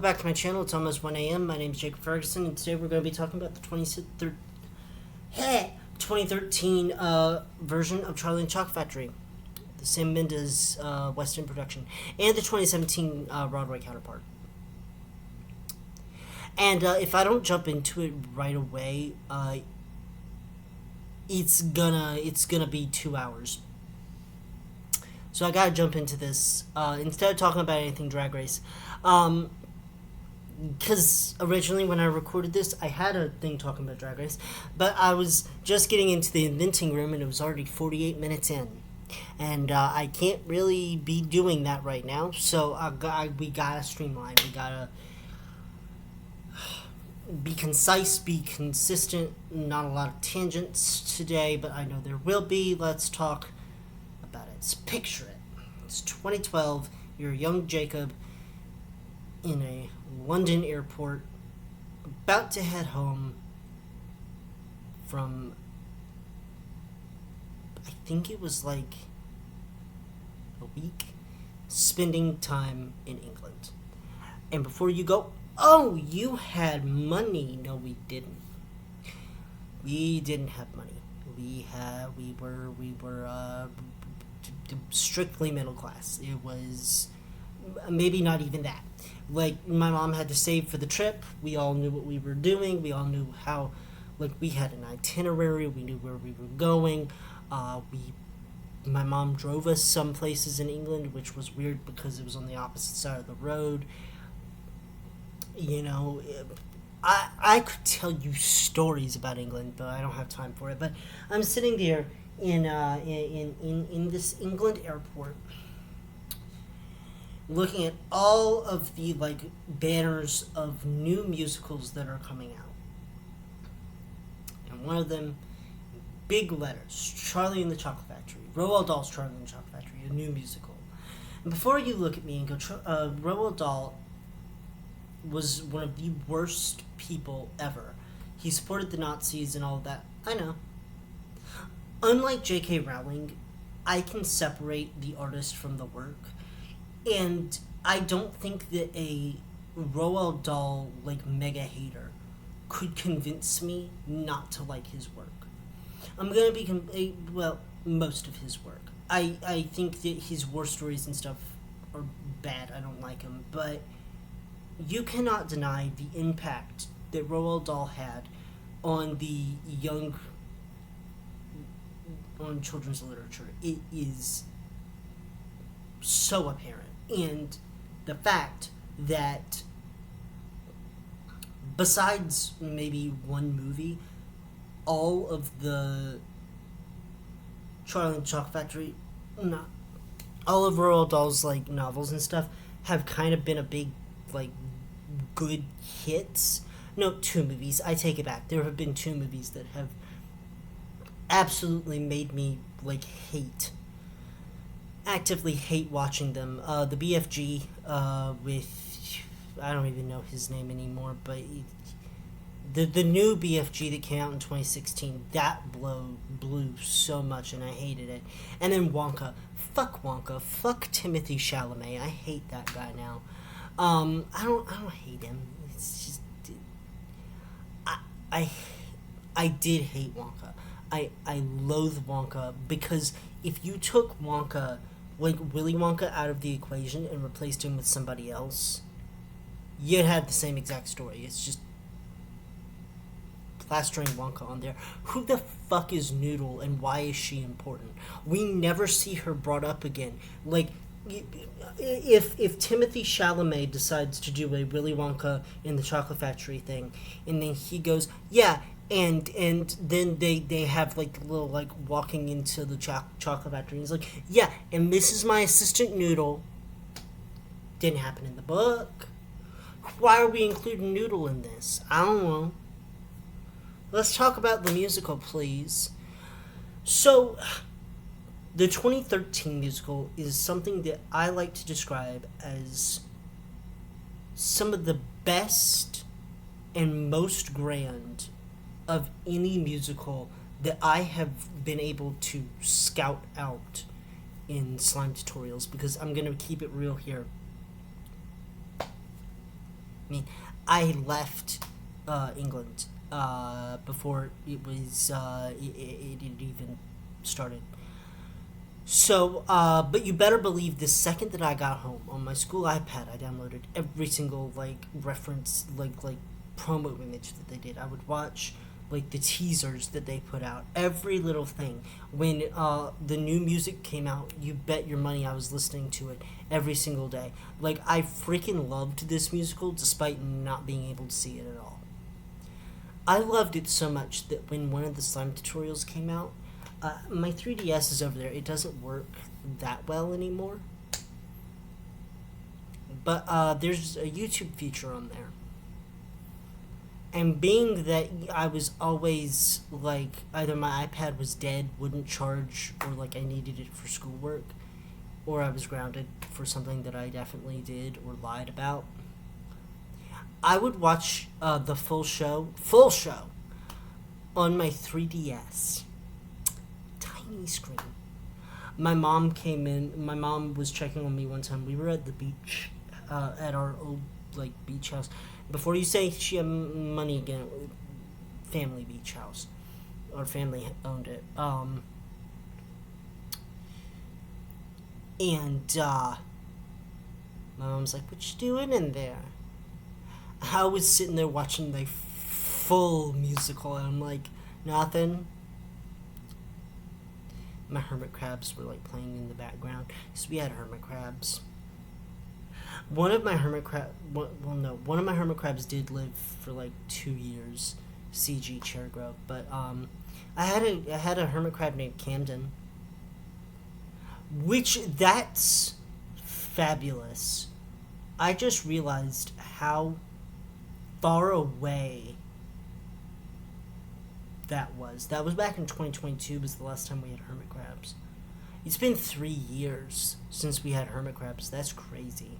Back to my channel. It's almost 1 a.m. My name is Jacob Ferguson, and today we're going to be talking about the 2013 version of Charlie and the Chocolate Factory, the Sam Mendes West End production, and the 2017 Broadway counterpart. And if I don't jump into it right away, it's gonna be 2 hours. So I gotta jump into this instead of talking about anything Drag Race. Because originally when I recorded this, I had a thing talking about Drag Race, but I was just getting into the inventing room and it was already 48 minutes in. And I can't really be doing that right now, so we gotta streamline. We gotta be concise, be consistent, not a lot of tangents today, but I know there will be. Let's talk about it. So picture it. It's 2012, you're a young Jacob in a London airport, about to head home from, I think it was like a week, spending time in England. And before you go, oh, you had money. No, we didn't. We didn't have money. We were strictly middle class. It was maybe not even that. Like, my mom had to save for the trip. We all knew what we were doing. We all knew how, like, we had an itinerary. We knew where we were going. My mom drove us some places in England, which was weird because it was on the opposite side of the road. You know, I could tell you stories about England, but I don't have time for it. But I'm sitting there in this England airport, looking at all of the banners of new musicals that are coming out. And one of them, big letters, Charlie and the Chocolate Factory. Roald Dahl's Charlie and the Chocolate Factory, a new musical. And before you look at me and go, Roald Dahl was one of the worst people ever. He supported the Nazis and all of that. I know. Unlike J.K. Rowling, I can separate the artist from the work. And I don't think that a Roald Dahl, mega hater could convince me not to like his work. I'm going to be, most of his work. I think that his war stories and stuff are bad. I don't like them. But you cannot deny the impact that Roald Dahl had on on children's literature. It is so apparent. And the fact that besides maybe one movie, all of the Charlie and the Chocolate Factory, all of Roald Dahl's novels and stuff have kind of been a big good hits. No, 2 movies. I take it back. There have been 2 movies that have absolutely made me actively hate watching them. The BFG with, I don't even know his name anymore, but the new BFG that came out in 2016, that blew so much and I hated it. And then Wonka. Fuck Wonka. Fuck Timothy Chalamet. I hate that guy now. I don't hate him. It's just I did hate Wonka. I loathe Wonka because if you took Wonka, Willy Wonka, out of the equation and replaced him with somebody else, you'd have the same exact story. It's just plastering Wonka on there. Who the fuck is Noodle and why is she important? We never see her brought up again. If Timothy Chalamet decides to do a Willy Wonka in the Chocolate Factory thing, and then he goes, yeah, and then they have little walking into the chocolate factory, and he's like, yeah, and this is my assistant Noodle. Didn't happen in the book. Why are we including Noodle in this? I don't know. Let's talk about the musical, please. So, the 2013 musical is something that I like to describe as some of the best and most grand of any musical that I have been able to scout out in slime tutorials, because I'm going to keep it real here. I mean, I left England before it even started. So, but you better believe the second that I got home on my school iPad, I downloaded every single like reference, like promo image that they did. I would watch like the teasers that they put out, every little thing. When the new music came out, you bet your money I was listening to it every single day. Like I freaking loved this musical despite not being able to see it at all. I loved it so much that when one of the slime tutorials came out, my 3DS is over there. It doesn't work that well anymore. But there's a YouTube feature on there. And being that I was always like, either my iPad was dead, wouldn't charge, or like I needed it for schoolwork, or I was grounded for something that I definitely did or lied about, I would watch the full show, on my 3DS. Tiny screen. My mom came in. My mom was checking on me one time. We were at the beach, at our old like beach house. Before you say she had money again, family beach house, our family owned it. And my mom's like, "What you doing in there?" I was sitting there watching the full musical, and I'm like, "Nothing." My hermit crabs were like playing in the background, because we had hermit crabs. One of my hermit crabs did live for like 2 years, CG Chairgrove. But I had a hermit crab named Camden, which that's fabulous. I just realized how far away that was. That was back in 2022. Was the last time we had hermit crabs. It's been 3 years since we had hermit crabs. That's crazy.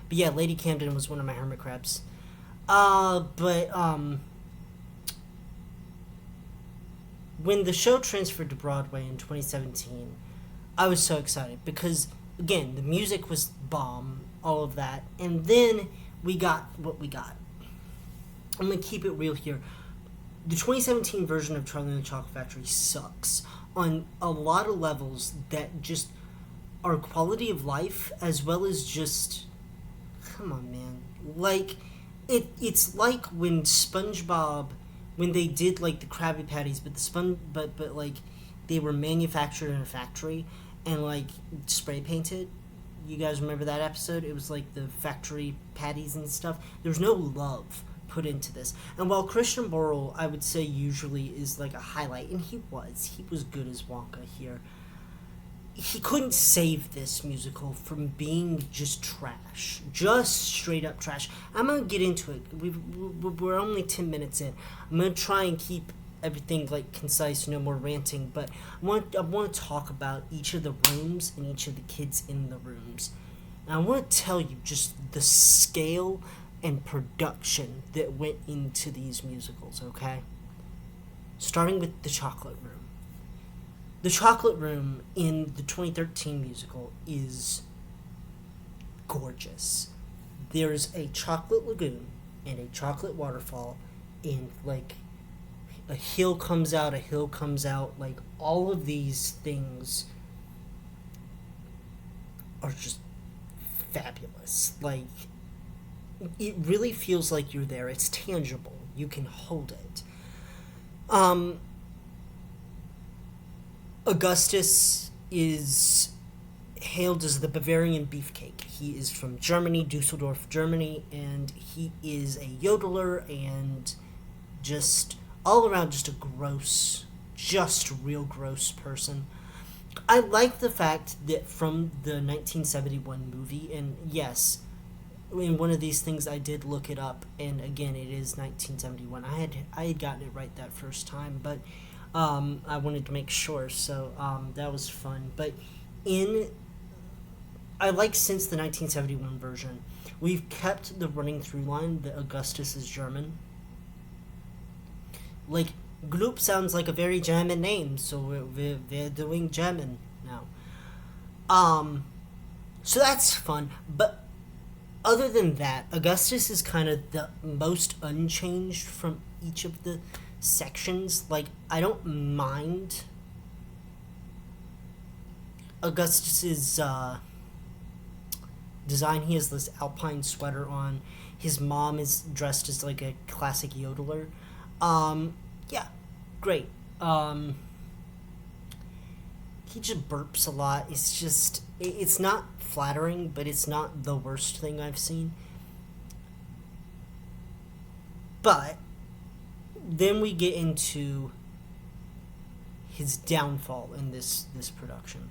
But yeah, Lady Camden was one of my hermit crabs. When the show transferred to Broadway in 2017, I was so excited because, again, the music was bomb, all of that. And then we got what we got. I'm going to keep it real here. The 2017 version of Charlie and the Chocolate Factory sucks on a lot of levels that just are quality of life as well as just... Come on, man. Like, it's like when SpongeBob, when they did, like, the Krabby Patties, but like, they were manufactured in a factory and, like, spray painted. You guys remember that episode? It was, like, the factory patties and stuff. There's no love put into this. And while Christian Borle, I would say, usually is, like, a highlight, and he was good as Wonka here, he couldn't save this musical from being just trash. Just straight up trash. I'm going to get into it. We're only 10 minutes in. I'm going to try and keep everything like concise, no more ranting, but I want to talk about each of the rooms and each of the kids in the rooms. And I want to tell you just the scale and production that went into these musicals, okay? Starting with the Chocolate Room. The Chocolate Room in the 2013 musical is gorgeous. There's a chocolate lagoon and a chocolate waterfall, and like a hill comes out, like all of these things are just fabulous. Like, it really feels like you're there. It's tangible. You can hold it. Augustus is hailed as the Bavarian beefcake. He is from Germany, Dusseldorf, Germany, and he is a yodeler and just all around just a gross, just real gross person. I like the fact that from the 1971 movie, and yes, in one of these things I did look it up, and again, it is 1971. I had gotten it right that first time, but I wanted to make sure, so that was fun. But I like since the 1971 version, we've kept the running through line that Augustus is German. Like, Gloop sounds like a very German name, so we're doing German now. So that's fun, but Other than that, Augustus is kind of the most unchanged from each of the sections. Like, I don't mind Augustus's design. He has this alpine sweater on. His mom is dressed as like a classic yodeler. Yeah, great. He just burps a lot. It's not flattering, but it's not the worst thing I've seen. But then we get into his downfall in this production.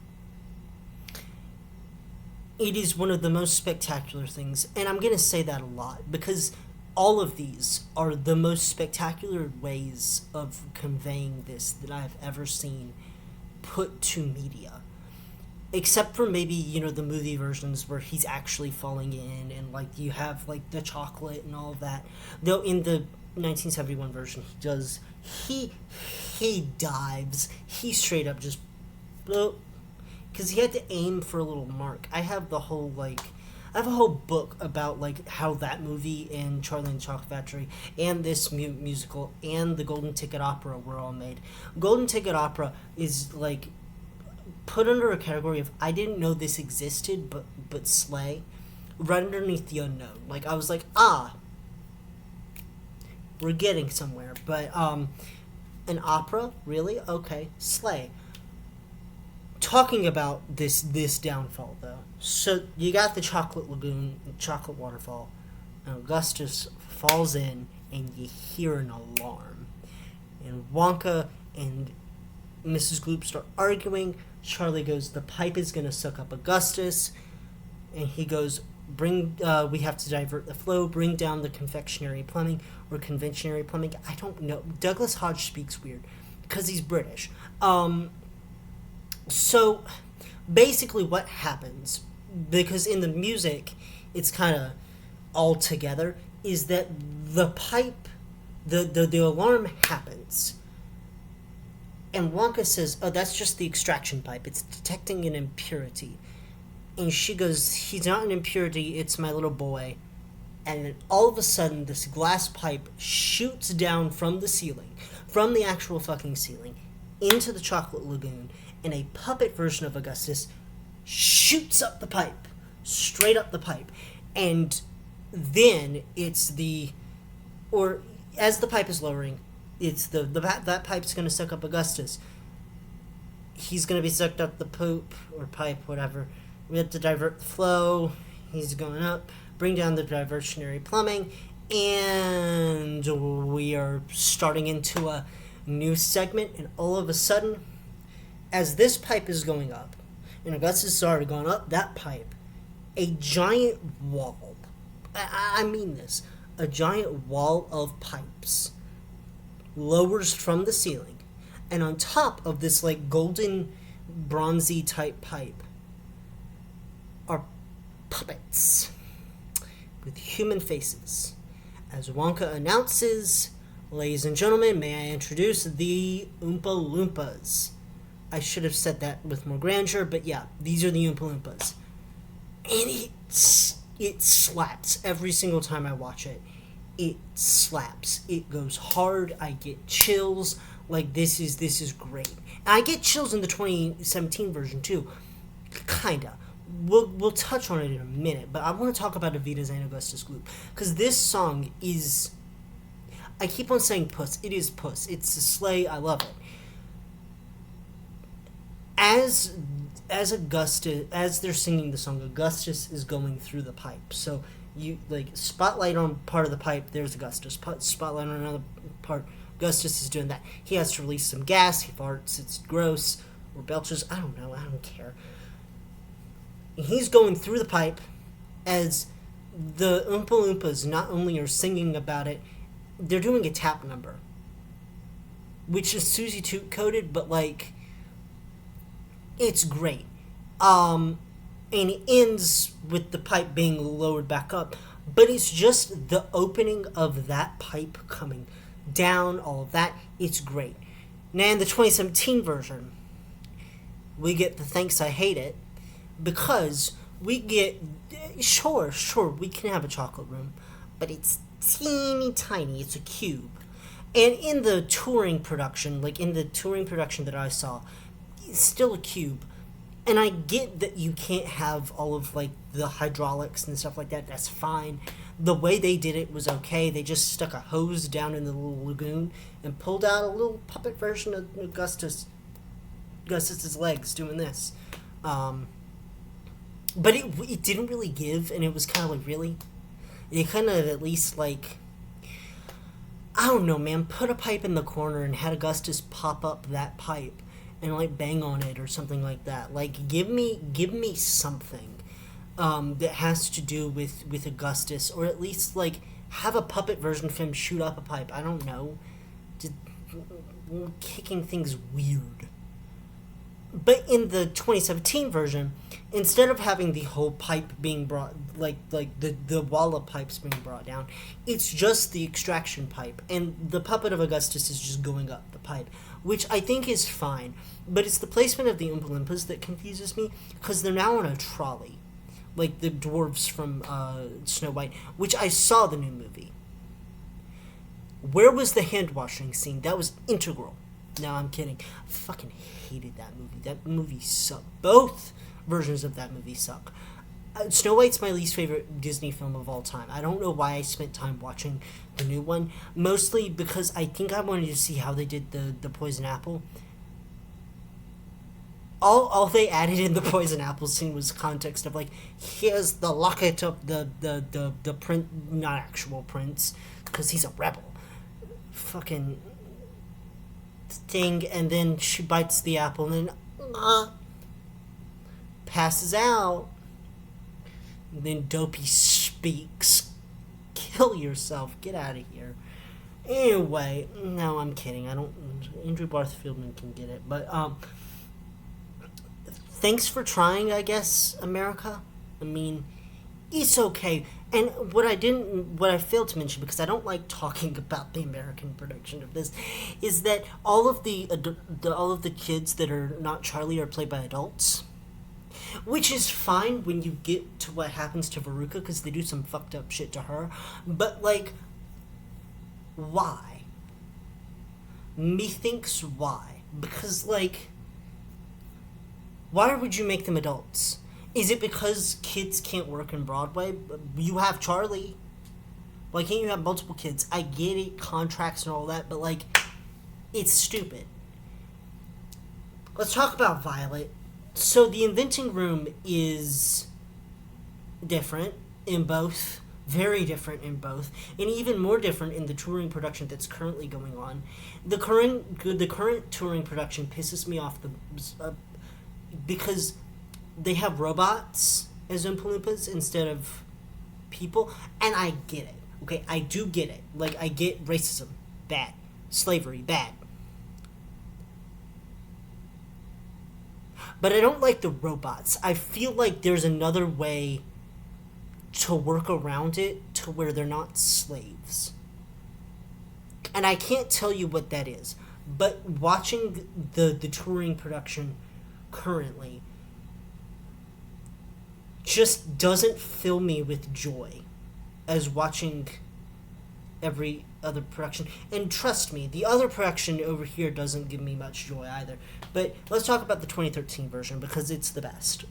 It is one of the most spectacular things, and I'm going to say that a lot because all of these are the most spectacular ways of conveying this that I've ever seen put to media. Except for maybe, the movie versions where he's actually falling in and, like, you have, like, the chocolate and all of that. Though in the 1971 version, he dives. He straight up just, because he had to aim for a little mark. I have a whole book about, like, how that movie and Charlie and the Chocolate Factory and this musical and the Golden Ticket Opera were all made. Golden Ticket Opera is, like, put under a category of I didn't know this existed, but slay, right underneath the unknown. Like, I was like, we're getting somewhere. But, an opera? Really? Okay, slay. Talking about this downfall, though. So, you got the Chocolate Lagoon, Chocolate Waterfall, and Augustus falls in, and you hear an alarm. And Wonka and Mrs. Gloop start arguing. Charlie goes, the pipe is going to suck up Augustus. And he goes, we have to divert the flow, bring down the confectionery plumbing, or conventionary plumbing. I don't know. Douglas Hodge speaks weird, because he's British. So, basically what happens, because in the music, it's kind of all together, is that the pipe, the alarm happens. And Wonka says, that's just the extraction pipe. It's detecting an impurity. And she goes, he's not an impurity, it's my little boy. And then all of a sudden, this glass pipe shoots down from the ceiling, from the actual fucking ceiling, into the Chocolate Lagoon. And a puppet version of Augustus shoots up the pipe. Straight up the pipe. And then it's as the pipe is lowering, it's that pipe's going to suck up Augustus. He's going to be sucked up the poop or pipe, whatever. We have to divert the flow. He's going up. Bring down the diversionary plumbing. And we are starting into a new segment. And all of a sudden, as this pipe is going up, and Augustus has already gone up that pipe, a giant wall, I mean this, a giant wall of pipes lowers from the ceiling, and on top of this, like, golden, bronzy type pipe are puppets with human faces. As Wonka announces, ladies and gentlemen, may I introduce the Oompa Loompas. I should have said that with more grandeur, but yeah, these are the Oompa Loompas. And it slaps every single time I watch it. It slaps. It goes hard. I get chills. Like, this is great. And I get chills in the 2017 version too. Kinda. We'll touch on it in a minute, but I want to talk about Evita's and Augustus Gloop, because this song is, I keep on saying puss. It is puss. It's a slay. I love it. As they're singing the song, Augustus is going through the pipe. So you, like, spotlight on part of the pipe, there's Augustus. Spotlight on another part, Augustus is doing that. He has to release some gas, he farts, it's gross, or belches, I don't know, I don't care. And he's going through the pipe as the Oompa Loompas not only are singing about it, they're doing a tap number, which is Susie Toot coded, but, like, it's great. And it ends with the pipe being lowered back up, but it's just the opening of that pipe coming down, all of that. It's great. Now, in the 2017 version, we get the Thanks I Hate It, because We get sure we can have a chocolate room, but it's teeny tiny. It's a cube. And in the touring production, like in the touring production that I saw, it's still a cube. And I get that you can't have all of like the hydraulics and stuff like that. That's fine. The way they did it was okay. They just stuck a hose down in the little lagoon and pulled out a little puppet version of Augustus's legs doing this. But it didn't really give, and it was kind of like, really? It kind of at least like, I don't know, man, put a pipe in the corner and had Augustus pop up that pipe and like bang on it or something like that. Like give me something that has to do with Augustus, or at least like have a puppet version of him shoot up a pipe. I don't know. Just kicking things weird. But in the 2017 version, instead of having the whole pipe being brought, like the wall of pipes being brought down, it's just the extraction pipe, and the puppet of Augustus is just going up the pipe, which I think is fine. But it's the placement of the Oompa Loompas that confuses me, because they're now on a trolley, like the dwarves from Snow White, which I saw the new movie. Where was the hand washing scene? That was integral. No, I'm kidding. I fucking hated that movie. That movie sucked. Both versions of that movie suck. Snow White's my least favorite Disney film of all time. I don't know why I spent time watching the new one. Mostly because I think I wanted to see how they did the poison apple. All they added in the poison apple scene was context of like, here's the locket of the prince, not actual prince, because he's a rebel. Fucking thing, and then she bites the apple and then passes out. And then Dopey speaks, kill yourself, get out of here. Anyway, no, I'm kidding. I don't. Andrew Barth Fieldman can get it, but thanks for trying, I guess, America. I mean, it's okay. And what I failed to mention, because I don't like talking about the American production of this, is that all of the kids that are not Charlie are played by adults, which is fine when you get to what happens to Veruca, because they do some fucked up shit to her. But like, why? Methinks why? Because like, why would you make them adults? Is it because kids can't work in Broadway? You have Charlie. Why can't you have multiple kids? I get it, contracts and all that, but like, it's stupid. Let's talk about Violet. So the inventing room is different in both, very different in both, and even more different in the touring production that's currently going on. The current touring production pisses me off because they have robots as Oompa Loompas instead of people, and I get it. Okay, I do get it. Like, I get racism, bad. Slavery, bad. But I don't like the robots. I feel like there's another way to work around it to where they're not slaves. And I can't tell you what that is. But watching the touring production currently just doesn't fill me with joy as watching every other production. And trust me, the other production over here doesn't give me much joy either. But let's talk about the 2013 version, because it's the best.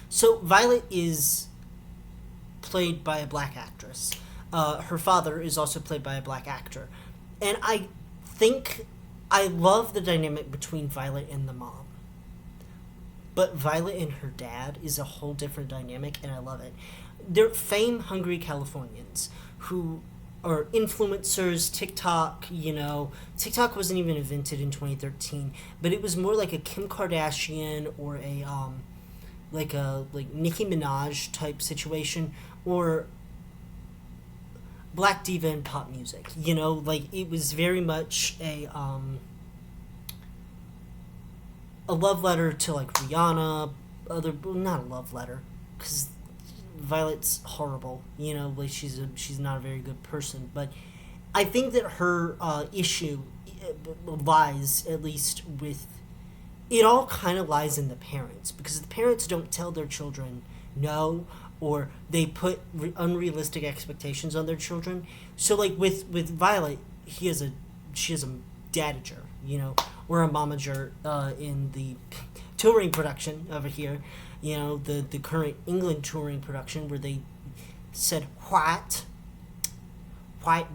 So Violet is played by a black actress. Her father is also played by a black actor. And I think I love the dynamic between Violet and the mom. But Violet and her dad is a whole different dynamic, and I love it. They're fame-hungry Californians who are influencers, TikTok, TikTok wasn't even invented in 2013, but it was more like a Kim Kardashian or a, like Nicki Minaj type situation, or Black Diva in pop music, it was very much a love letter to like Rihanna, not a love letter, because Violet's horrible, like she's not a very good person, but I think that her issue lies at least with it all kind of lies in the parents, because the parents don't tell their children no, or they put unrealistic expectations on their children. So like with Violet, she has a dadager, or a momager in the touring production over here, the current England touring production, where they said white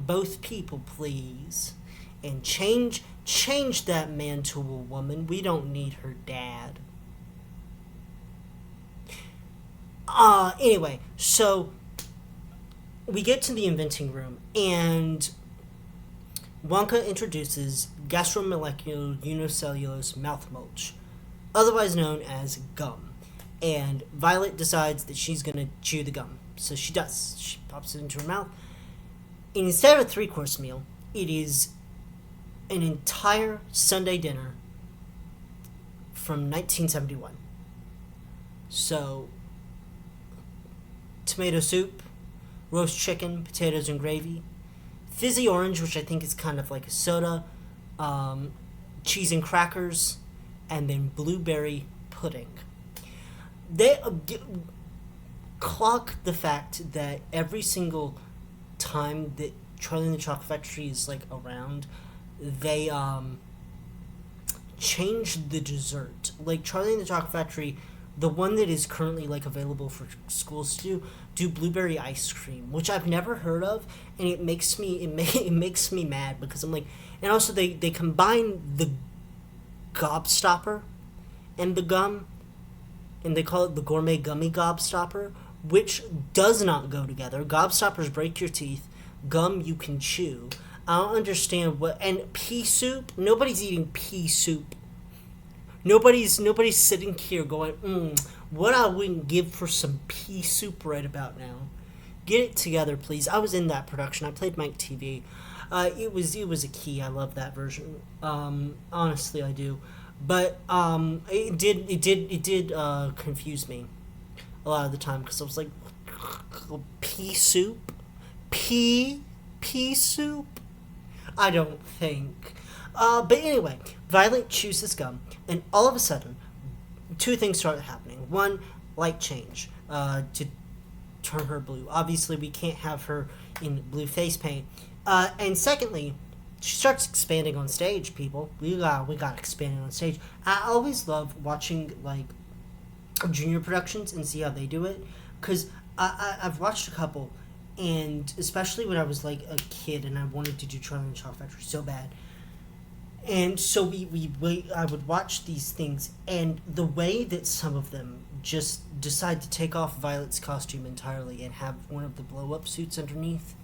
both people please, and change that man to a woman. We don't need her dad. Anyway, so we get to the inventing room, and Wonka introduces gastromolecular unicellulose mouth mulch, otherwise known as gum. And Violet decides that she's going to chew the gum. So she does. She pops it into her mouth. And instead of a three-course meal, it is an entire Sunday dinner from 1971. So, tomato soup, roast chicken, potatoes and gravy, fizzy orange, which I think is kind of like a soda, cheese and crackers, and then blueberry pudding. They clock the fact that every single time that Charlie and the Chocolate Factory is like around, they change the dessert. Like Charlie and the Chocolate Factory, the one that is currently like available for schools to do blueberry ice cream, which I've never heard of, and it makes me mad, because I'm like, and also they combine the gobstopper and the gum, and they call it the gourmet gummy gobstopper, which does not go together. Gobstoppers break your teeth. Gum you can chew. I don't understand what. And pea soup. Nobody's eating pea soup. Nobody's sitting here going, what I wouldn't give for some pea soup right about now. Get it together, please. I was in that production. I played Mike TV. It was a key. I love that version. Honestly, I do. But it did confuse me a lot of the time, because I was like, pea soup, pea soup. I don't think. But anyway, Violet chews this gum, and all of a sudden, two things start happening. One, light change to turn her blue. Obviously, we can't have her in blue face paint. And secondly, she starts expanding on stage. People, we got expanding on stage. I always love watching like junior productions and see how they do it, because I've watched a couple, and especially when I was like a kid and I wanted to do Charlie and the Chocolate Factory so bad. And so I would watch these things, and the way that some of them just decide to take off Violet's costume entirely and have one of the blow-up suits underneath,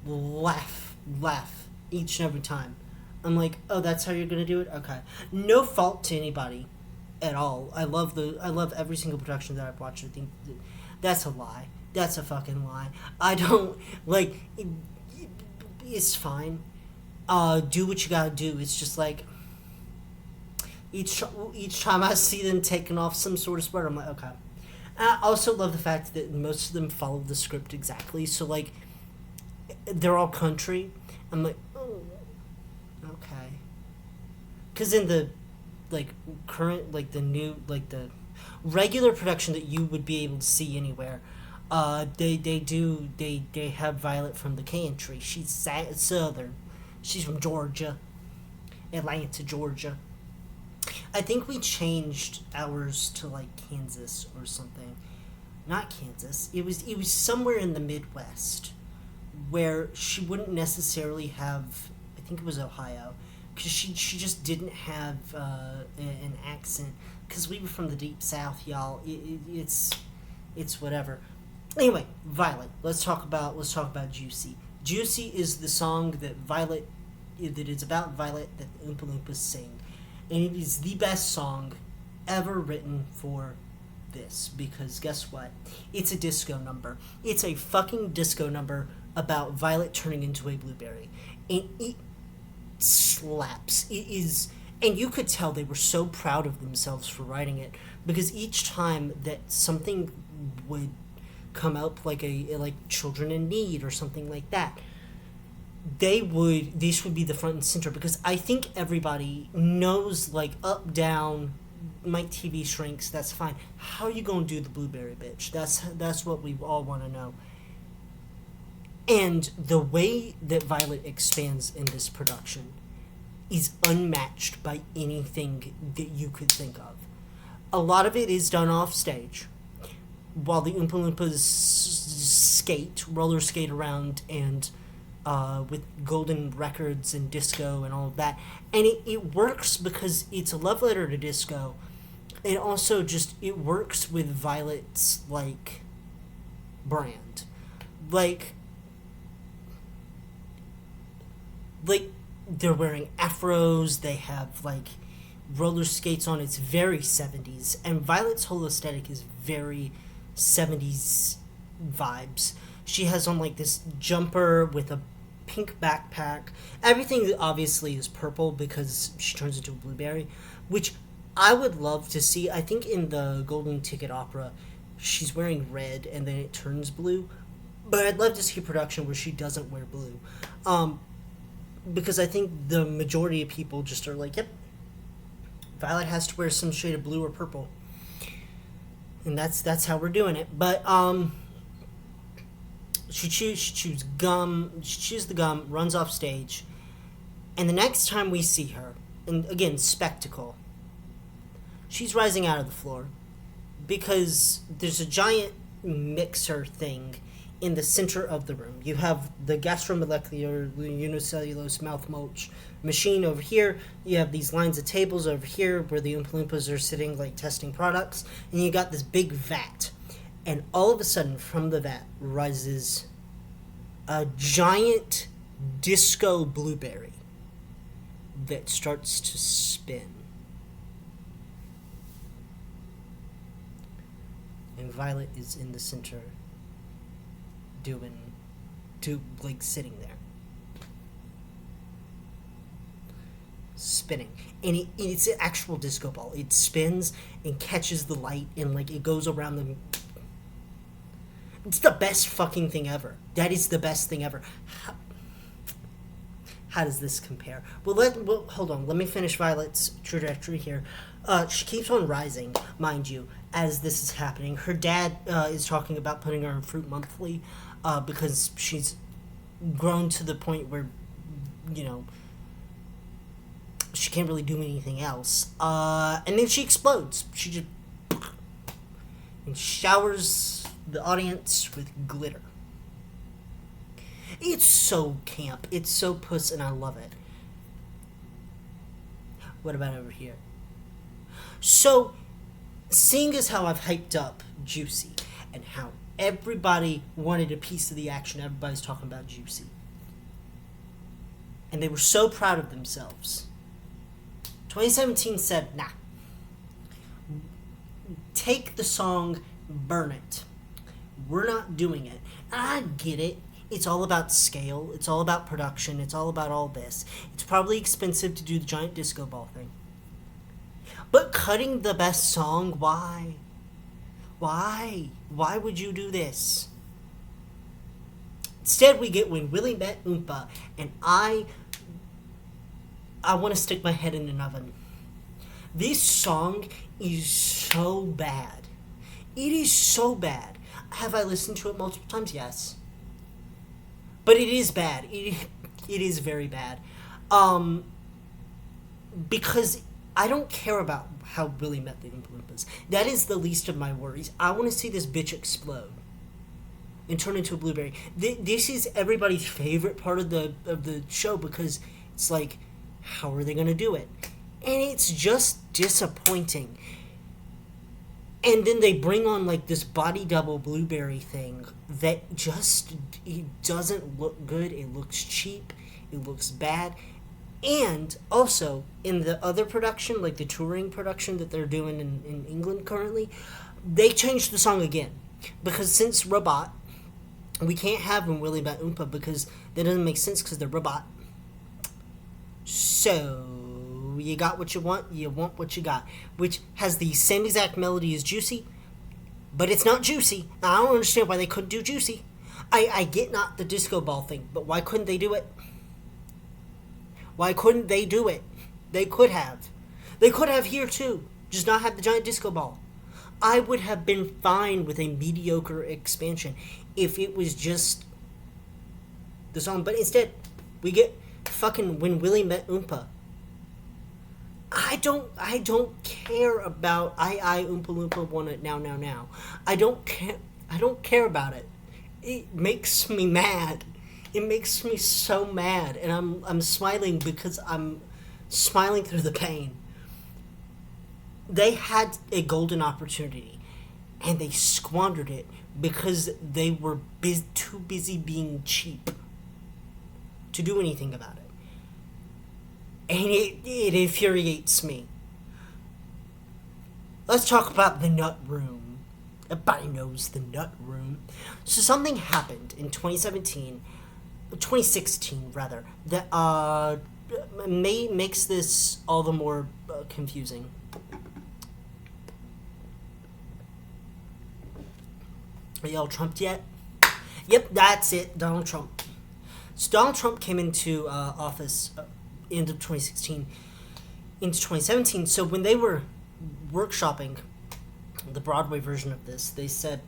laugh each and every time. I'm like, oh, that's how you're gonna do it? Okay. No fault to anybody at all. I love every single production that I've watched. I think that's a lie. That's a fucking lie. I don't like. It's fine. Do what you gotta do. It's just like each time I see them taking off some sort of sweater, I'm like, okay. I also love the fact that most of them follow the script exactly. So like, they're all country. I'm like, oh, okay. Because in the like current, like the new, like the regular production that you would be able to see anywhere, they have Violet from the country. She's southern. She's from Georgia, Atlanta, Georgia. I think we changed ours to like Kansas or something. Not Kansas. It was somewhere in the Midwest, where she wouldn't necessarily have. I think it was Ohio, because she just didn't have an accent. Because we were from the deep South, y'all. It's whatever. Anyway, Violet. Let's talk about Juicy. Juicy is the song that is about Violet, that Oompa Loompas sing. And it is the best song ever written for this, because guess what? It's a disco number. It's a fucking disco number about Violet turning into a blueberry. And it slaps. It is, and you could tell they were so proud of themselves for writing it, because each time that something would come up, like like children in need or something like that, this would be the front and center, because I think everybody knows, like, up, down, my TV shrinks, that's fine. How are you gonna do the blueberry bitch? That's what we all want to know. And the way that Violet expands in this production is unmatched by anything that you could think of. A lot of it is done off stage, while the Oompa Loompas roller skate around, and with golden records and disco and all of that. And it works because it's a love letter to disco. And also just, it works with Violet's, like, brand. Like, they're wearing afros, they have, like, roller skates on. It's very 70s. And Violet's whole aesthetic is very 70s vibes. She has on, like, this jumper with a pink backpack. Everything obviously is purple because she turns into a blueberry, which I would love to see. I think in the Golden Ticket Opera, she's wearing red and then it turns blue. But I'd love to see a production where she doesn't wear blue. Because I think the majority of people just are like, yep, Violet has to wear some shade of blue or purple. And that's how we're doing it. But she chews the gum, runs off stage, and the next time we see her, and again, spectacle, she's rising out of the floor because there's a giant mixer thing in the center of the room. You have the gastromolecular unicellulose mouth mulch machine over here. You have these lines of tables over here where the Oompa Loompas are sitting, like, testing products. And you got this big vat. And all of a sudden, from the vat rises a giant disco blueberry that starts to spin. And Violet is in the center, sitting there, spinning, and it's an actual disco ball. It spins and catches the light, and, like, it goes around the. It's the best fucking thing ever. That is the best thing ever. How does this compare? Well, hold on. Let me finish Violet's trajectory here. She keeps on rising, mind you, as this is happening. Her dad is talking about putting her in Fruit Monthly because she's grown to the point where, you know, she can't really do anything else. And then she explodes. She just and showers the audience with glitter. It's so camp. It's so puss, and I love it. What about over here? So, seeing as how I've hyped up Juicy, and how everybody wanted a piece of the action, everybody's talking about Juicy. And they were so proud of themselves. 2017 said, nah. Take the song, burn it. We're not doing it. And I get it. It's all about scale. It's all about production. It's all about all this. It's probably expensive to do the giant disco ball thing. But cutting the best song, why? Why? Why would you do this? Instead, we get When Willie Met Oompa, and I want to stick my head in an oven. This song is so bad. It is so bad. Have I listened to it multiple times? Yes. But it is bad. It is very bad. Because I don't care about how Willie met the Oompa Loompas. That is the least of my worries. I want to see this bitch explode and turn into a blueberry. This is everybody's favorite part of the show, because it's like, how are they going to do it? And it's just disappointing. And then they bring on, like, this body double blueberry thing that just, it doesn't look good. It looks cheap. It looks bad. And also, in the other production, like the touring production that they're doing in England currently, they changed the song again. Because since Robot, we can't have When Willie Met Oompa because that doesn't make sense because they're Robot. So, you got what you want what you got. Which has the same exact melody as Juicy, but it's not Juicy. I don't understand why they couldn't do Juicy. I get not the disco ball thing, but why couldn't they do it? Why couldn't they do it? They could have. They could have here too, just not have the giant disco ball. I would have been fine with a mediocre expansion if it was just the song, but instead, we get fucking When Willie Met Oompa. I don't care about I Oompa Loompa wanna now. I don't care about it. It makes me mad. It makes me so mad, and I'm smiling because I'm smiling through the pain. They had a golden opportunity, and they squandered it because they were too busy being cheap to do anything about it. And it infuriates me. Let's talk about the Nut Room. Everybody knows the Nut Room. So something happened in 2016 rather, that makes this all the more confusing. Are y'all Trumped yet? Yep, that's it, Donald Trump. So Donald Trump came into office end of 2016 into 2017. So when they were workshopping the Broadway version of this, they said,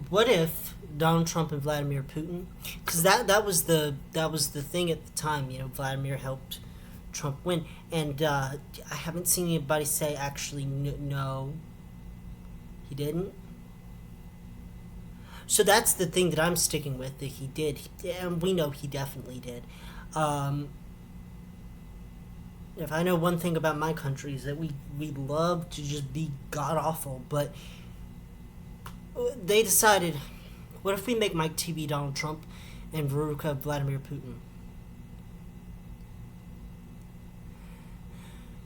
"What if Donald Trump and Vladimir Putin?" Because that was the thing at the time. You know, Vladimir helped Trump win, and I haven't seen anybody say actually no, he didn't. So that's the thing that I'm sticking with, that he did. And we know he definitely did. If I know one thing about my country is that we love to just be god-awful. But they decided, what if we make Mike TV Donald Trump and Veruca Vladimir Putin?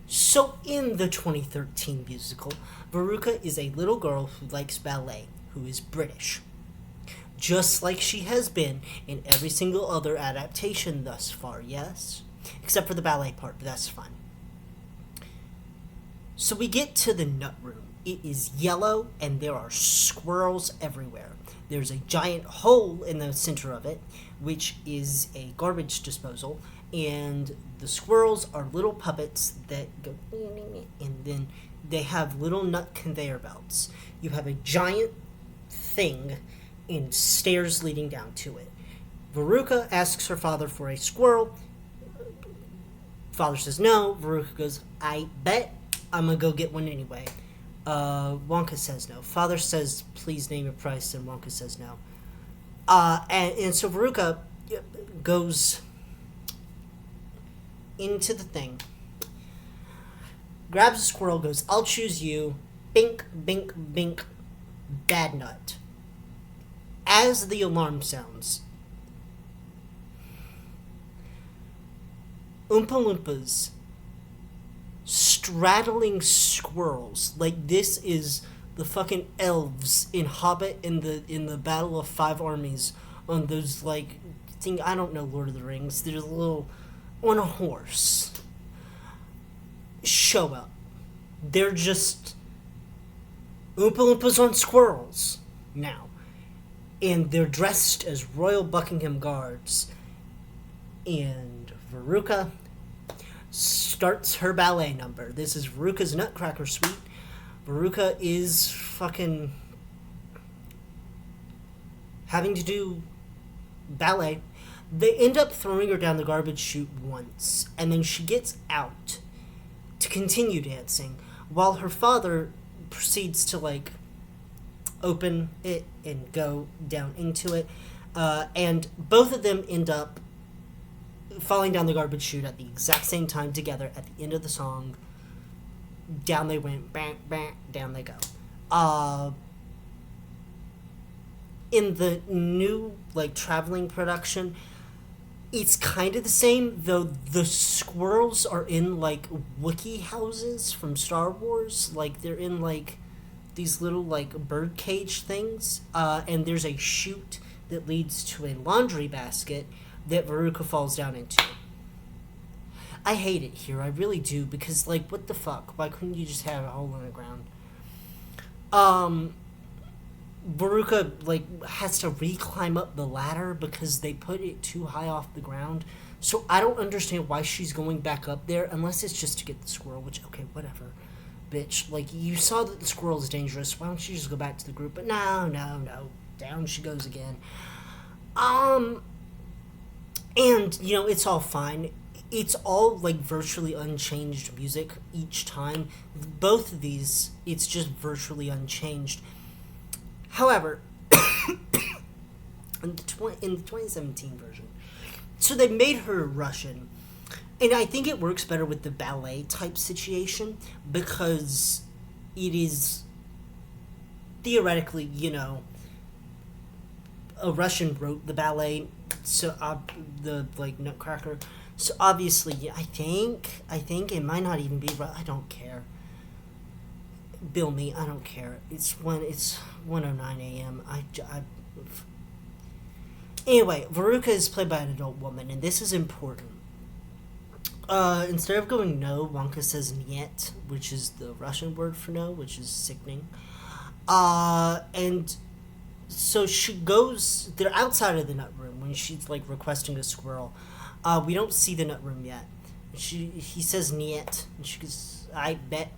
So in the 2013 musical, Veruca is a little girl who likes ballet, who is British. Just like she has been in every single other adaptation thus far, yes? Except for the ballet part, but that's fine. So we get to the Nut Room. It is yellow, and there are squirrels everywhere. There's a giant hole in the center of it, which is a garbage disposal, and the squirrels are little puppets that go, and then they have little nut conveyor belts. You have a giant thing and stairs leading down to it. Veruca asks her father for a squirrel. Father says no. Veruca goes, "I bet I'm gonna go get one anyway." Wonka says no. Father says, "Please name a price," and Wonka says no. And so Veruca goes into the thing, grabs a squirrel, goes, "I'll choose you." Bink, bink, bink. Bad nut. As the alarm sounds, Oompa Loompas straddling squirrels like this is the fucking elves in Hobbit in the Battle of Five Armies on those like thing, I don't know, Lord of the Rings. There's a little on a horse. Show up. They're just Oompa Loompas on squirrels now. And they're dressed as Royal Buckingham Guards. And Veruca starts her ballet number. This is Veruca's Nutcracker Suite. Veruca is fucking having to do ballet. They end up throwing her down the garbage chute once, and then she gets out to continue dancing, while her father proceeds to, like, open it and go down into it. And both of them end up falling down the garbage chute at the exact same time together at the end of the song. Down they went, bang, bang, down they go. In the new, like, traveling production, it's kind of the same, though the squirrels are in, like, Wookiee houses from Star Wars. Like, they're in, like, these little, like, bird cage things. And there's a chute that leads to a laundry basket that Veruca falls down into. I hate it here, I really do, because, like, what the fuck? Why couldn't you just have a hole in the ground? Veruca like has to re-climb up the ladder because they put it too high off the ground. So I don't understand why she's going back up there unless it's just to get the squirrel. Which okay, whatever, bitch. Like you saw that the squirrel is dangerous. Why don't you just go back to the group? But no, no, no. Down she goes again. Um, and it's all fine. It's all like virtually unchanged music each time. Both of these, it's just virtually unchanged. However, in the 2017 version, so they made her Russian, and I think it works better with the ballet type situation because it is theoretically, a Russian wrote the ballet, so the like Nutcracker. So obviously, yeah, I think it might not even be. I don't care. Bill me. I don't care. It's 1:09 a.m. Anyway, Veruca is played by an adult woman, and this is important. Instead of going no, Wonka says niet, which is the Russian word for no, which is sickening. And so she goes. They're outside of the nut room when she's like requesting a squirrel. We don't see the nut room yet. He says niet, and she goes, I bet.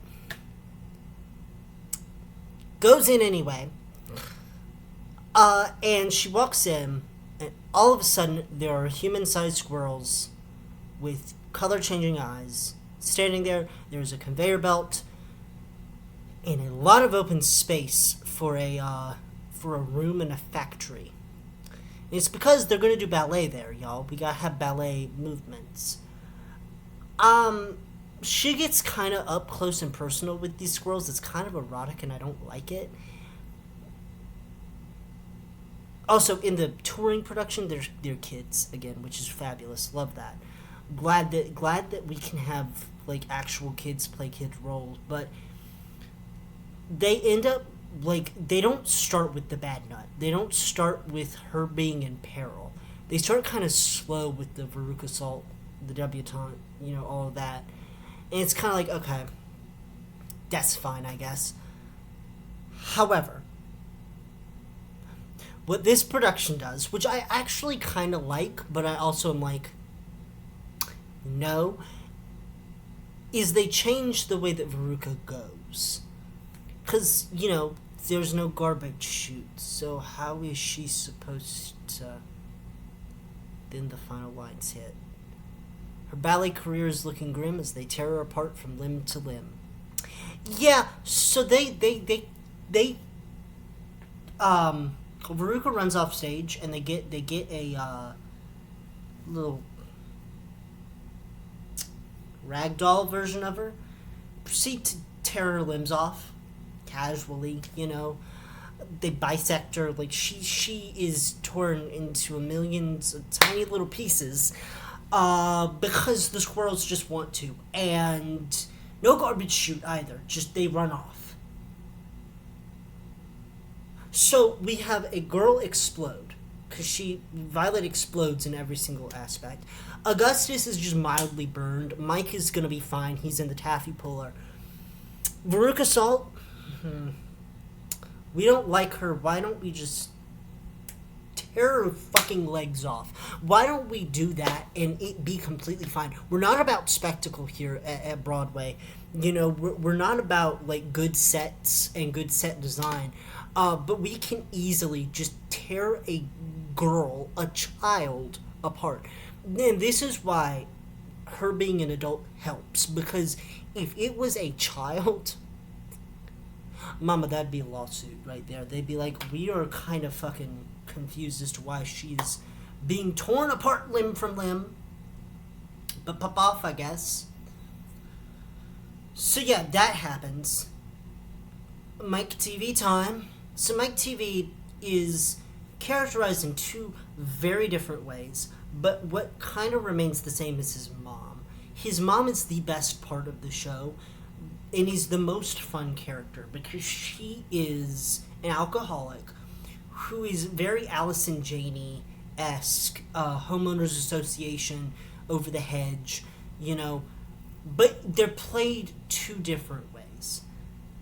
Goes in anyway. And she walks in, and all of a sudden there are human-sized squirrels with color-changing eyes standing there. There's a conveyor belt and a lot of open space for a room in a factory. And it's because they're gonna do ballet there, y'all. We gotta have ballet movements. She gets kind of up close and personal with these squirrels. It's kind of erotic, and I don't like it. Also, in the touring production, they're kids again, which is fabulous. Love that. Glad that we can have like actual kids play kid roles, but they end up like they don't start with the bad nut. They don't start with her being in peril. They start kind of slow with the Veruca Salt, the debutante, all of that. And it's kind of like, okay, that's fine, I guess. However, what this production does, which I actually kind of like, but I also am like, no, is they change the way that Veruca goes. Because, there's no garbage chute, so how is she supposed to... Then the final lines hit. Her ballet career is looking grim as they tear her apart from limb to limb. Yeah, so Veruca runs off stage and they get a little ragdoll version of her. Proceed to tear her limbs off casually, They bisect her like she is torn into a millions of tiny little pieces. Because the squirrels just want to. And no garbage chute either. Just they run off. So we have a girl explode. Because Violet explodes in every single aspect. Augustus is just mildly burned. Mike is going to be fine. He's in the taffy puller. Veruca Salt, we don't like her. Why don't we just tear her fucking legs off? Why don't we do that and it be completely fine? We're not about spectacle here at Broadway. We're not about like good sets and good set design. But we can easily just tear a child apart. And this is why her being an adult helps. Because if it was a child, mama, that'd be a lawsuit right there. They'd be like, we are kind of fucking confused as to why she's being torn apart limb from limb. But pop off, I guess. So yeah, that happens. Mike TV time. So Mike TV is characterized in two very different ways, but what kind of remains the same is his mom. His mom is the best part of the show, and he's the most fun character because she is an alcoholic who is very Allison Janney-esque, homeowners association, over the hedge, but they're played two different ways.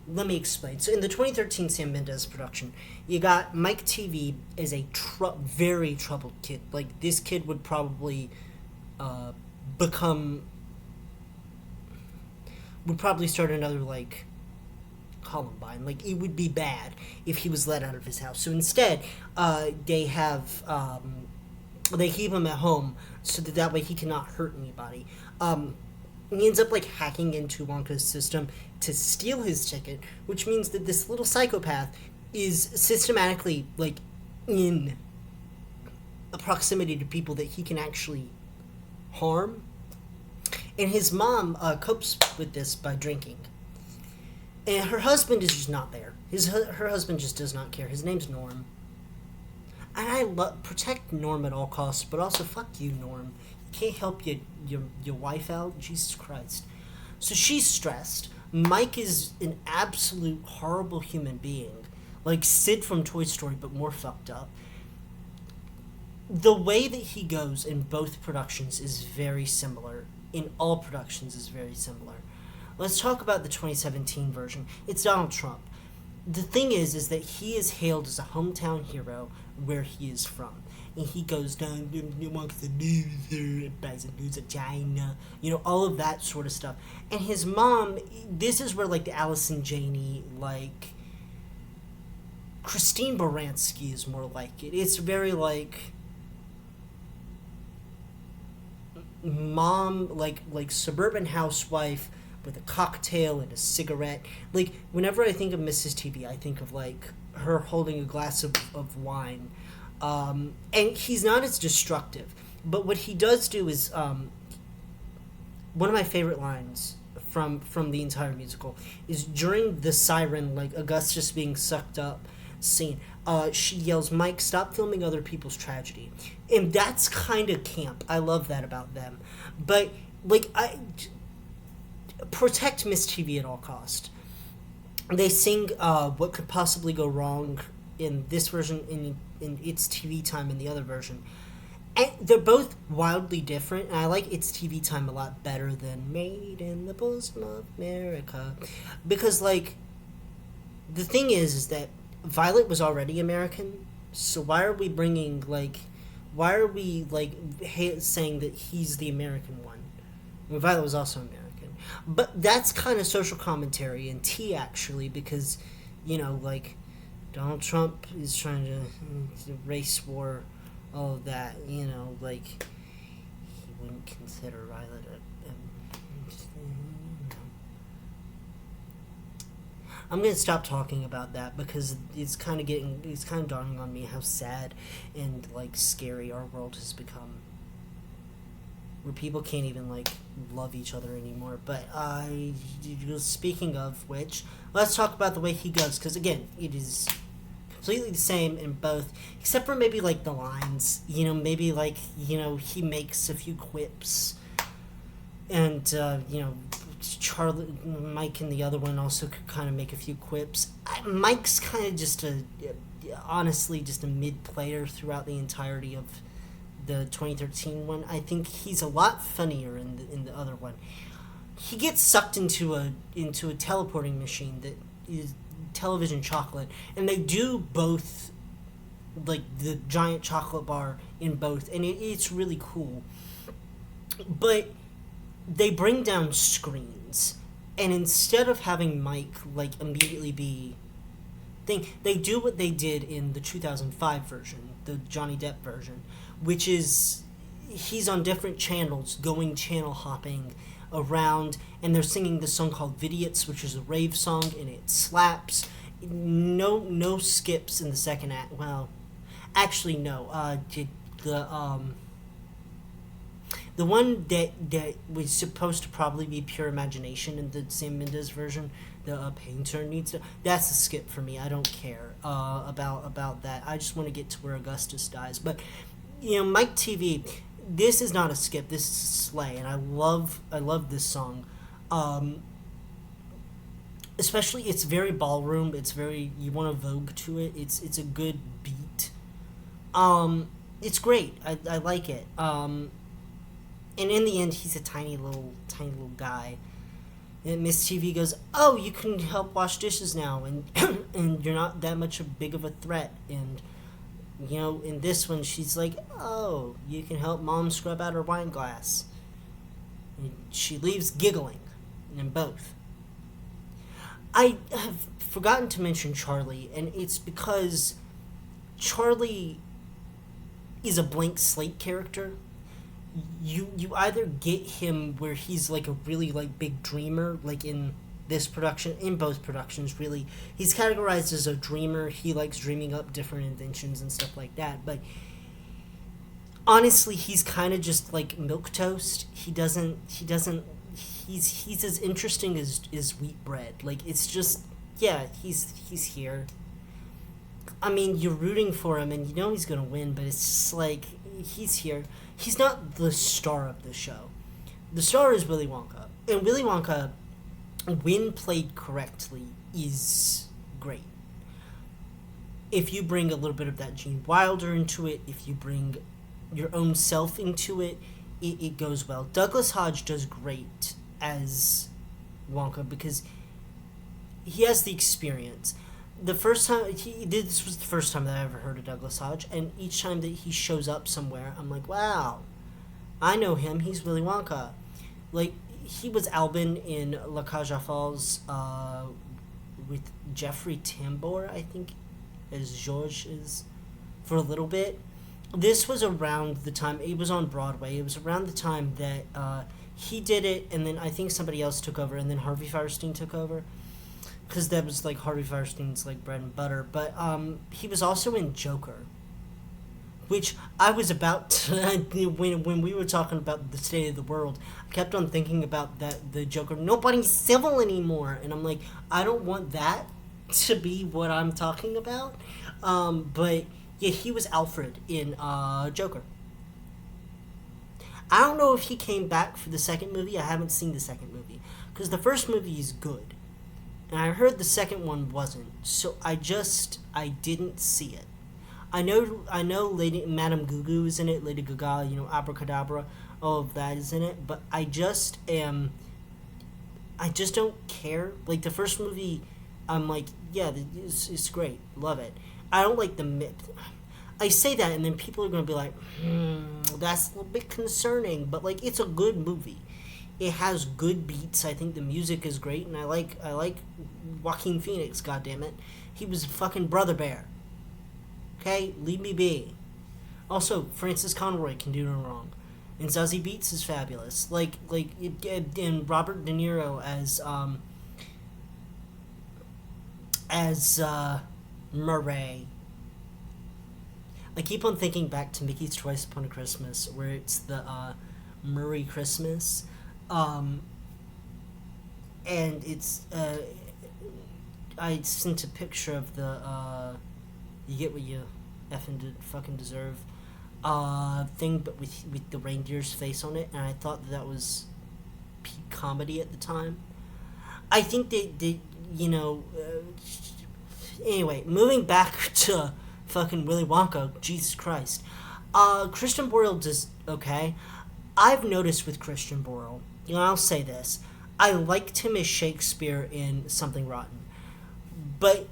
let me explain. So in the 2013 Sam Mendes production, you got Mike TV as a very troubled kid. Like, this kid would probably uh, become would probably start another, like, Columbine. Like, it would be bad if he was let out of his house. So instead, they keep him at home so that way he cannot hurt anybody. He ends up, like, hacking into Wonka's system to steal his ticket, which means that this little psychopath is systematically, like, in a proximity to people that he can actually harm. And his mom copes with this by drinking. And her husband is just not there. Her husband just does not care. His name's Norm. And I protect Norm at all costs, but also fuck you, Norm. You can't help your wife out. Jesus Christ. So she's stressed. Mike is an absolute horrible human being, like Sid from Toy Story, but more fucked up. The way that he goes in both productions is very similar. In all productions is very similar. Let's talk about the 2017 version. It's Donald Trump. The thing is that he is hailed as a hometown hero where he is from. And he goes down, amongst the loser, buys a loser China, all of that sort of stuff. And his mom, this is where, like, the Allison Janney, like, Christine Baranski is more like it. It's very, like, mom, like suburban housewife with a cocktail and a cigarette. Like, whenever I think of Mrs. TV, I think of, like, her holding a glass of wine. And he's not as destructive. But what he does do is, one of my favorite lines from the entire musical is during the siren, like, Augustus being sucked up scene. She yells, "Mike, stop filming other people's tragedy." And that's kind of camp. I love that about them. But, like, protect Miss TV at all cost. They sing What Could Possibly Go Wrong in this version, in It's TV Time in the other version. And they're both wildly different, and I like It's TV Time a lot better than Made in the Bosom of America. Because, like, the thing is that Violet was already American, so why are we saying that he's the American one? I mean, Violet was also American. But that's kind of social commentary in T, actually, because, like, Donald Trump is trying to race war, all of that, like, he wouldn't consider Violet I'm going to stop talking about that because it's kind of dawning on me how sad and, like, scary our world has become. Where people can't even, like, love each other anymore. But, speaking of which, let's talk about the way he goes. Because, again, it is completely the same in both. Except for maybe, like, the lines. Maybe, like, he makes a few quips. And, Charlie, Mike and the other one also could kind of make a few quips. Mike's kind of honestly just a mid-player throughout the entirety of the 2013 one. I think he's a lot funnier in the other one. He gets sucked into a teleporting machine that is television chocolate, and they do both, like, the giant chocolate bar in both, and it's really cool. But they bring down screens, and instead of having Mike, like, immediately be they do what they did in the 2005 version, the Johnny Depp version, which is he's on different channels, going channel hopping around, and they're singing this song called Vidiots, which is a rave song, and it slaps. No skips in the second act. Well, actually, no. The one that was supposed to probably be pure imagination in the Sam Mendes version, the painter needs to. That's a skip for me. I don't care about that. I just want to get to where Augustus dies. But Mike TV, this is not a skip. This is a slay, and I love this song. Especially, it's very ballroom. It's very, you want to vogue to it. It's a good beat. It's great. I like it. And in the end, he's a tiny little guy. And Miss TV goes, "Oh, you can help wash dishes now, and and you're not that much big of a threat." And in this one, she's like, "Oh, you can help Mom scrub out her wine glass." And she leaves giggling, in both. I have forgotten to mention Charlie, and it's because Charlie is a blank slate character. You either get him where he's like a really like big dreamer, like in this production, in both productions really, he's categorized as a dreamer. He likes dreaming up different inventions and stuff like that, but honestly he's kind of just like milk toast. He's as interesting as wheat bread. Like, it's just, yeah, he's here. I mean, you're rooting for him and you know he's gonna win, but it's just like, he's here. He's not the star of the show. The star is Willy Wonka, and Willy Wonka, when played correctly, is great. If you bring a little bit of that Gene Wilder into it, if you bring your own self into it, it goes well. Douglas Hodge does great as Wonka because he has the experience. The first time this was the first time that I ever heard of Douglas Hodge, and each time that he shows up somewhere, I'm like, wow, I know him. He's Willy Wonka. Like, he was Albin in La Cage aux Folles with Jeffrey Tambor, I think, as George is for a little bit. This was around the time it was on Broadway. It was around the time that he did it, and then I think somebody else took over, and then Harvey Firestein took over, because that was like Harvey Firestein's like bread and butter. But he was also in Joker, which I was about to, when we were talking about the state of the world, I kept on thinking about the Joker. Nobody's civil anymore, and I'm like, I don't want that to be what I'm talking about. But yeah, he was Alfred in Joker. I don't know if he came back for the second movie. I haven't seen the second movie because the first movie is good, and I heard the second one wasn't. So I didn't see it. I know Lady Madame Gugu is in it. Lady Gaga, Abracadabra, all of that is in it. But I just don't care. Like, the first movie, I'm like, yeah, it's great, love it. I don't like the myth. I say that, and then people are gonna be like, that's a little bit concerning. But like, it's a good movie. It has good beats. I think the music is great, and I like Joaquin Phoenix. God damn it, he was a fucking Brother Bear. Okay, leave me be. Also, Francis Conroy can do no wrong, and Zazie Beetz is fabulous. And Robert De Niro as Murray. I keep on thinking back to Mickey's Twice Upon a Christmas, where it's the Murray Christmas, and it's I sent a picture of the you get what you fucking deserve thing, but with the reindeer's face on it, and I thought that was peak comedy at the time. I think they anyway, moving back to fucking Willy Wonka, Jesus Christ. Christian Borle does okay. I've noticed with Christian Borle, I'll say this, I liked him as Shakespeare in Something Rotten, but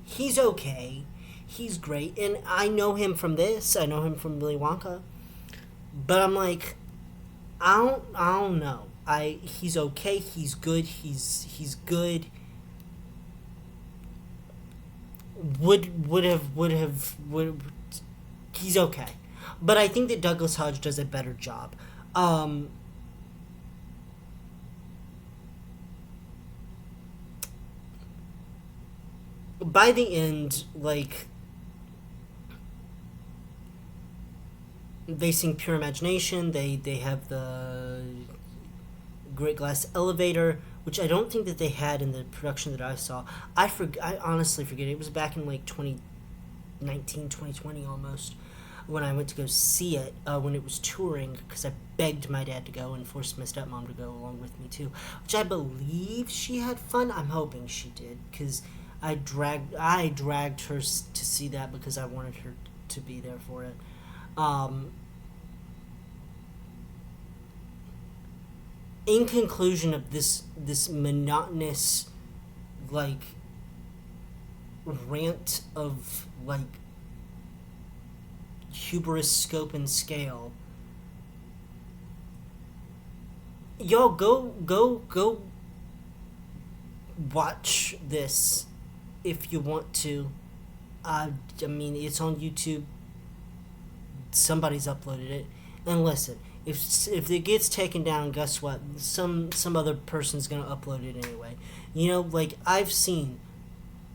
he's okay. He's great, and I know him from this. I know him from Willy Wonka, but I'm like, I don't know. He's okay. He's good. He's good. Would he's okay, but I think that Douglas Hodge does a better job. By the end, like, they sing Pure Imagination. They have the Great Glass Elevator, which I don't think that they had in the production that I saw. I honestly forget. It was back in like 2019, 2020 almost, when I went to go see it, when it was touring, because I begged my dad to go and forced my stepmom to go along with me too, which I believe she had fun. I'm hoping she did, because I dragged her to see that because I wanted her to be there for it. in conclusion of this monotonous, like, rant of, like, hubris, scope, and scale, y'all go watch this if you want to. I mean, it's on YouTube. Somebody's uploaded it. And listen, if it gets taken down, guess what? Some other person's gonna upload it anyway. You know, like, I've seen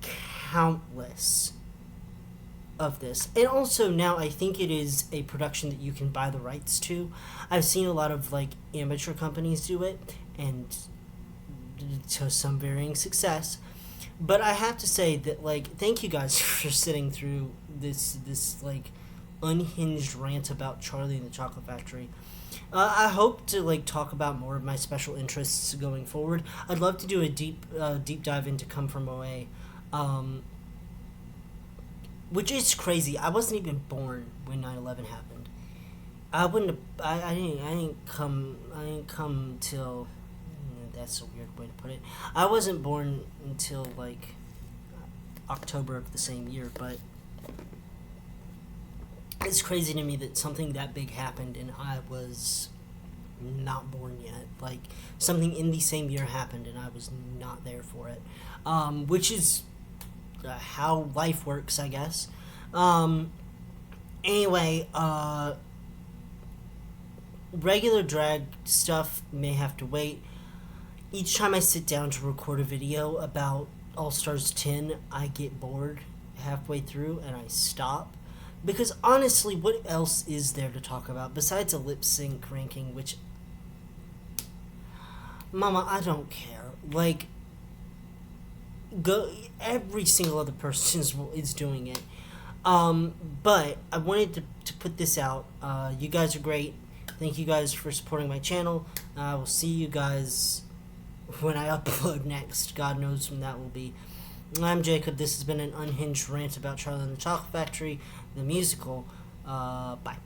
countless of this, and also now I think it is a production that you can buy the rights to. I've seen a lot of, like, amateur companies do it, and to some varying success. But I have to say that, like, thank you guys for sitting through this like, unhinged rant about Charlie and the Chocolate Factory. I hope to, like, talk about more of my special interests going forward. I'd love to do a deep dive into Come From Away, which is crazy. I wasn't even born when 9/11 happened. I wouldn't have, I didn't come till, that's a weird way to put it. I wasn't born until, like, October of the same year, but it's crazy to me that something that big happened and I was not born yet. Like, something in the same year happened and I was not there for it, which is how life works, I guess. Anyway, regular drag stuff may have to wait. Each time I sit down to record a video about All Stars 10, I get bored halfway through and I stop. Because honestly, what else is there to talk about besides a lip sync ranking, which, mama, I don't care. Like, go, every single other person is doing it. But I wanted to put this out. You guys are great. Thank you guys for supporting my channel. I will see you guys when I upload next. God knows when that will be. I'm Jacob. This has been an unhinged rant about Charlie and the Chocolate Factory, the musical. Bye.